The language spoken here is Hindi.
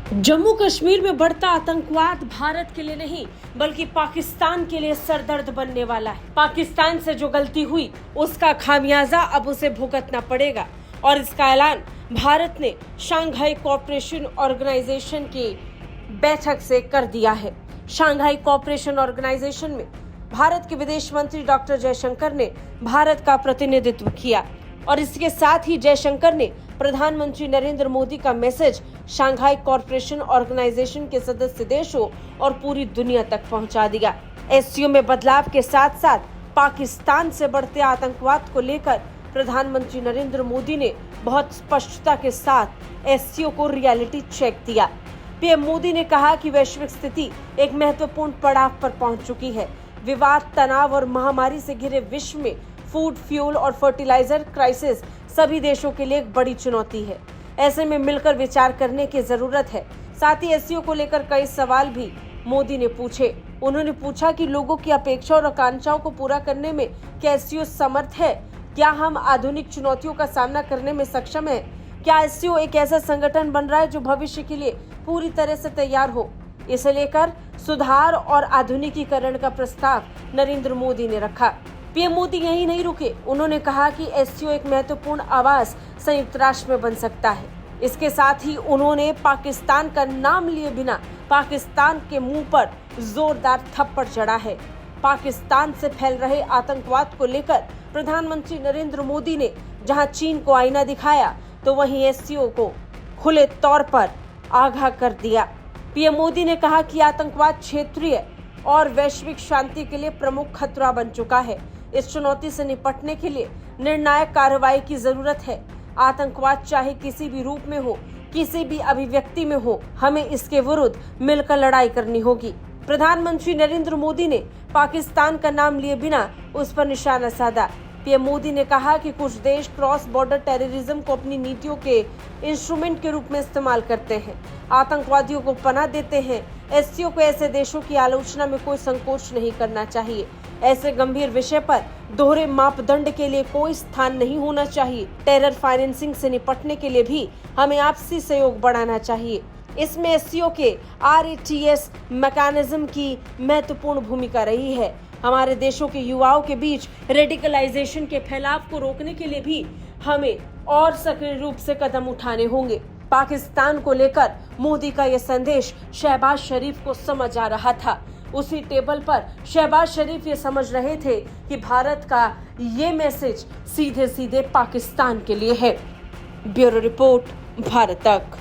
जम्मू कश्मीर में बढ़ता आतंकवाद भारत के लिए नहीं बल्कि पाकिस्तान के लिए सरदर्द बनने वाला है। पाकिस्तान से जो गलती हुई उसका खामियाजा अब उसे भुगतना पड़ेगा और इसका ऐलान भारत ने शंघाई कोऑपरेशन ऑर्गेनाइजेशन की बैठक से कर दिया है। शंघाई कोऑपरेशन ऑर्गेनाइजेशन में भारत के विदेश मंत्री डॉक्टर जयशंकर ने भारत का प्रतिनिधित्व किया और इसके साथ ही जयशंकर ने प्रधानमंत्री नरेंद्र मोदी का मैसेज शंघाई कोऑपरेशन ऑर्गेनाइजेशन के सदस्य देशों और पूरी दुनिया तक पहुंचा दिया। एससीओ में बदलाव के साथ साथ पाकिस्तान से बढ़ते आतंकवाद को लेकर प्रधानमंत्री नरेंद्र मोदी ने बहुत स्पष्टता के साथ एससीओ को रियलिटी चेक दिया। पीएम मोदी ने कहा कि वैश्विक स्थिति एक महत्वपूर्ण पड़ाव पर पहुंच चुकी है। विवाद, तनाव और महामारी से घिरे विश्व में फूड, फ्यूल और फर्टिलाइजर क्राइसिस सभी देशों के लिए एक बड़ी चुनौती है। ऐसे में मिलकर विचार करने की जरूरत है। साथ ही एससीओ को लेकर कई सवाल भी मोदी ने पूछे। उन्होंने पूछा कि लोगों की अपेक्षा और आकांक्षाओं को पूरा करने में क्या एससीओ समर्थ है? क्या हम आधुनिक चुनौतियों का सामना करने में सक्षम है? क्या एससीओ एक ऐसा संगठन बन रहा है जो भविष्य के लिए पूरी तरह से तैयार हो? इसे लेकर सुधार और आधुनिकीकरण का प्रस्ताव नरेंद्र मोदी ने रखा। पीएम मोदी यहीं नहीं रुके। उन्होंने कहा कि एससीओ एक महत्वपूर्ण आवाज संयुक्त राष्ट्र में बन सकता है। इसके साथ ही उन्होंने पाकिस्तान का नाम लिए बिना पाकिस्तान के मुंह पर जोरदार थप्पड़ जड़ा है। पाकिस्तान से फैल रहे आतंकवाद को लेकर प्रधानमंत्री नरेंद्र मोदी ने जहां चीन को आईना दिखाया तो वहीं एससीओ को खुले तौर पर आगाह कर दिया। पीएम मोदी ने कहा कि आतंकवाद क्षेत्रीय और वैश्विक शांति के लिए प्रमुख खतरा बन चुका है। इस चुनौती से निपटने के लिए निर्णायक कार्रवाई की जरूरत है। आतंकवाद चाहे किसी भी रूप में हो, किसी भी अभिव्यक्ति में हो, हमें इसके विरुद्ध मिलकर लड़ाई करनी होगी। प्रधानमंत्री नरेंद्र मोदी ने पाकिस्तान का नाम लिए बिना उस पर निशाना साधा। पीएम मोदी ने कहा कि कुछ देश क्रॉस बॉर्डर टेररिज्म को अपनी नीतियों के इंस्ट्रूमेंट के रूप में इस्तेमाल करते हैं, आतंकवादियों को पनाह देते हैं। एससीओ को ऐसे देशों की आलोचना में कोई संकोच नहीं करना चाहिए। ऐसे गंभीर विषय पर दोहरे मापदंड के लिए कोई स्थान नहीं होना चाहिए। टेरर फाइनेंसिंग से निपटने के लिए भी हमें आपसी सहयोग बढ़ाना चाहिए। इसमें एससीओ के आरएटीएस मैकेनिज्म की महत्वपूर्ण भूमिका रही है। हमारे देशों के युवाओं के बीच रेडिकलाइजेशन के फैलाव को रोकने के लिए भी हमें और सक्रिय रूप से कदम उठाने होंगे। पाकिस्तान को लेकर मोदी का यह संदेश शहबाज शरीफ को समझ आ रहा था। उसी टेबल पर शहबाज शरीफ ये समझ रहे थे कि भारत का ये मैसेज सीधे सीधे पाकिस्तान के लिए है। ब्यूरो रिपोर्ट, भारत तक।